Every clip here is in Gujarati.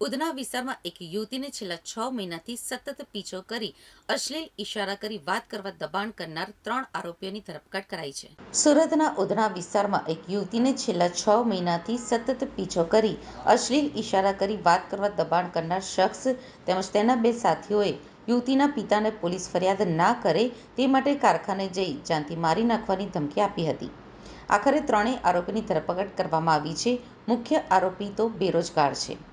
ઉધના વિસ્તારમાં એક યુવતીને છેલ્લા 6 મહિનાથી સતત પીછો કરી અશ્લીલ ઇશારા કરી વાત કરવા દબાણ કરનાર 3 આરોપીઓની ધરપકડ કરાઈ છે। સુરતના ઉધના વિસ્તારમાં એક યુવતીને છેલ્લા 6 મહિનાથી સતત પીછો કરી અશ્લીલ ઇશારા કરી વાત કરવા દબાણ કરનાર શખ્સ તેમજ તેના 2 સાથીઓએ યુવતીના પિતાને પોલીસ ફરિયાદ ના કરે તે માટે કારખાને જઈ જાનથી મારી નાખવાની ધમકી આપી હતી। આખરે ત્રણેય આરોપીની ધરપકડ કરવામાં આવી છે। મુખ્ય આરોપી તો બેરોજગાર છે।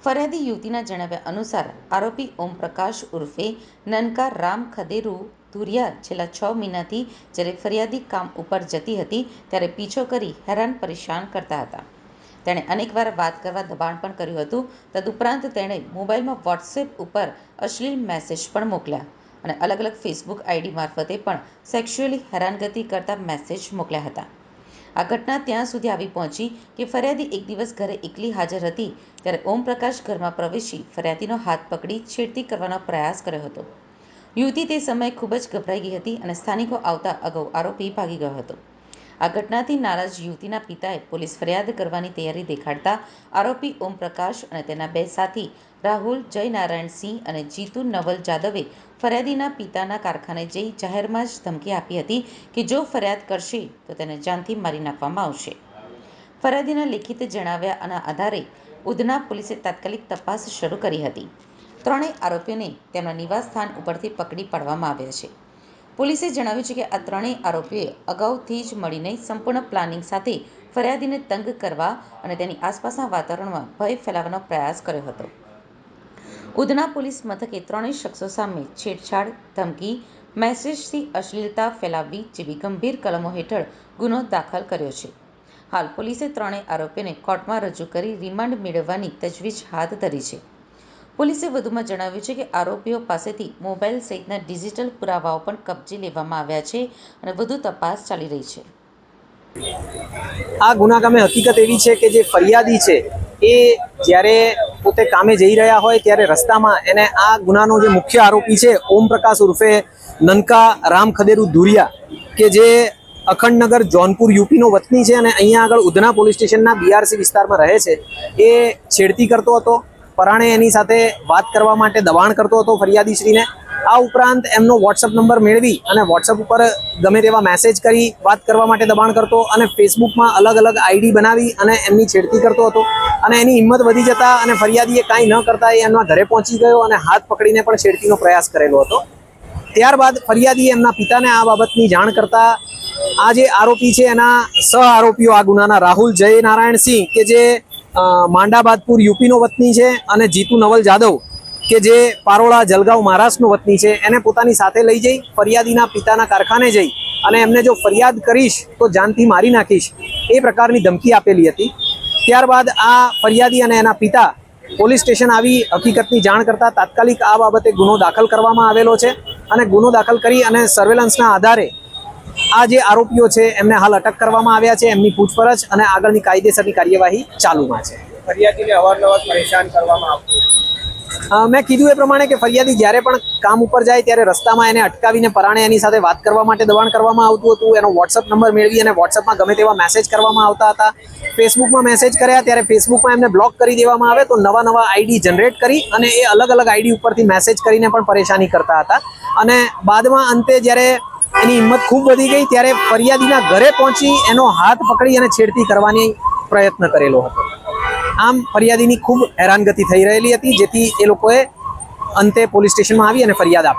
ફરિયાદી યુવતીના જણાવ્યા અનુસાર આરોપી ઓમપ્રકાશ ઉર્ફે નનકા રામ ખદેરુ ધુરિયા છેલ્લા 6 મહિનાથી જ્યારે ફરિયાદી કામ ઉપર જતી હતી ત્યારે પીછો કરી હેરાન પરેશાન કરતા હતા। તેણે અનેકવાર વાત કરવા દબાણ પણ કર્યું હતું। તદુપરાંત તેણે મોબાઈલમાં વોટ્સએપ ઉપર અશ્લીલ મેસેજ પણ મોકલ્યા અને અલગ અલગ ફેસબુક આઈડી મારફતે પણ સેક્સ્યુઅલી હેરાનગતિ કરતા મેસેજ મોકલ્યા હતા। આ ઘટના ત્યાં સુધી આવી પહોંચી કે ફરિયાદી એક દિવસ ઘરે એકલી હાજર હતી ત્યારે ઓમપ્રકાશ ઘરમાં પ્રવેશી ફરિયાદીનો હાથ પકડી છેડતી કરવાનો પ્રયાસ કર્યો હતો। યુવતી તે સમયે ખૂબ જ ગભરાઈ ગઈ હતી અને સ્થાનિકો આવતા અગાઉ આરોપી ભાગી ગયો હતો। આ ઘટનાથી નારાજ યુવતીના પિતાએ પોલીસ ફરિયાદ કરવાની તૈયારી દેખાડતા આરોપી ઓમપ્રકાશ અને તેના 2 સાથી રાહુલ જયનારાયણસિંહ અને જીતુ નવલ જાદવે ફરિયાદીના પિતાના કારખાને જઈ જાહેરમાં જ ધમકી આપી હતી કે જો ફરિયાદ કરશે તો તેને જાનથી મારી નાખવામાં આવશે। ફરિયાદીના લેખિત જણાવ્યાના આધારે ઉધના પોલીસે તાત્કાલિક તપાસ શરૂ કરી હતી। ત્રણેય આરોપીઓને તેમના નિવાસ સ્થાન ઉપરથી પકડી પાડવામાં આવ્યા છે। પોલીસે જણાવ્યું છે કે આ ત્રણેય આરોપીઓએ અગાઉથી જ મળીને સંપૂર્ણ પ્લાનિંગ સાથે ફરિયાદીને તંગ કરવા અને તેની આસપાસના વાતાવરણમાં ભય ફેલાવવાનો પ્રયાસ કર્યો હતો। ઉધના પોલીસ મથકે ત્રણેય શખ્સો સામે છેડછાડ, ધમકી, મેસેજથી અશ્લીલતા ફેલાવવી જેવી ગંભીર કલમો હેઠળ ગુનો દાખલ કર્યો છે। હાલ પોલીસે ત્રણેય આરોપીઓને કોર્ટમાં રજૂ કરી રિમાન્ડ મેળવવાની તજવીજ હાથ ધરી છે। પોલીસે વધુમાં જણાવ્યું છે કે આરોપીઓ પાસેથી મોબાઈલ સહિતના ડિજિટલ પુરાવાઓ પણ કબજે લેવામાં આવ્યા છે અને વધુ તપાસ ચાલી રહી છે। આ ગુના ગામે હકીકત એવી છે કે જે ફરિયાદી છે એ જ્યારે પોતે કામે જઈ રહ્યા હોય ત્યારે રસ્તામાં એને આ ગુનાનો જે મુખ્ય આરોપી છે ઓમપ્રકાશ ઉર્ફે નનકા રામ ખદેરુ ધુરિયા કે જે અખંડનગર જોનપુર યુપીનો વતની છે અને અહીંયા આગળ ઉધના પોલીસ સ્ટેશનના બીઆરસી વિસ્તારમાં રહે છે એ છેડતી કરતો હતો। પરાણે એની સાથે વાત કરવા માટે દબાણ કરતો હતો ફરિયાદીશ્રીને। આ ઉપરાંત એમનો વોટ્સઅપ નંબર મેળવી અને વોટ્સઅપ ઉપર ગમે તેવા મેસેજ કરી વાત કરવા માટે દબાણ કરતો અને ફેસબુકમાં અલગ અલગ આઈડી બનાવી અને એમની છેડતી કરતો હતો અને એની હિંમત વધી જતા અને ફરિયાદીએ કાંઈ ન કરતા એ એમના ઘરે પહોંચી ગયો અને હાથ પકડીને પણ છેડતીનો પ્રયાસ કરેલો હતો। ત્યારબાદ ફરિયાદીએ એમના પિતાને આ બાબતની જાણ કરતા આ જે આરોપી છે એના સહ આરોપીઓ આ ગુનાના રાહુલ જયનારાયણસિંહ કે જે માંડાબાદપુર યુપીનો વતની છે અને જીતુ નવલ જાદવ કે જે પારોળા જલગાંવ મહારાષ્ટ્રનો વતની છે એને પોતાની સાથે લઈ જઈ ફરિયાદીના પિતાના કારખાને જઈ અને એમને જો ફરિયાદ કરીશ તો જાનથી મારી નાખીશ એ પ્રકારની ધમકી આપેલી હતી। ત્યારબાદ આ ફરિયાદી અને એના પિતા પોલીસ સ્ટેશન આવી હકીકતની જાણ કરતા તાત્કાલિક આ બાબતે ગુનો દાખલ કરવામાં આવેલો છે અને ગુનો દાખલ કરી અને સર્વેલન્સના આધારે આ જે આરોપીઓ છે એમને હાલ અટક કરવામાં આવ્યા છે। એમની પૂછપરછ અને આગળની કાયદેસરની કાર્યવાહી ચાલુમાં છે। ફરિયાદીને અવારનવાર પરેશાન કરવામાં આવતું। મેં કીધું એ પ્રમાણે કે ફરિયાદી જ્યારે પણ કામ ઉપર જાય ત્યારે રસ્તામાં એને અટકાવીને પરાણે એની સાથે વાત કરવા માટે દબાણ કરવામાં આવતું હતું। એનો વોટ્સઅપ નંબર મેળવી અને વોટ્સઅપમાં ગમે તેવા મેસેજ કરવામાં આવતા હતા। ફેસબુકમાં મેસેજ કર્યા ત્યારે ફેસબુકમાં એમને બ્લોક કરી દેવામાં આવે તો નવા આઈડી જનરેટ કરી અને એ અલગ અલગ આઈડી ઉપરથી મેસેજ કરીને પણ પરેશાની કરતા હતા અને બાદમાં અંતે જ્યારે એની હિંમત ખૂબ વધી ગઈ ત્યારે ફરિયાદીના ઘરે પહોંચી એનો હાથ પકડી અને છેડતી કરવાની પ્રયત્ન કરેલો હતો। આમ ફરિયાદીની ખૂબ હેરાનગતિ થઈ રહેલી હતી જેથી એ લોકોએ અંતે પોલીસ સ્ટેશનમાં આવી અને ફરિયાદ આપી।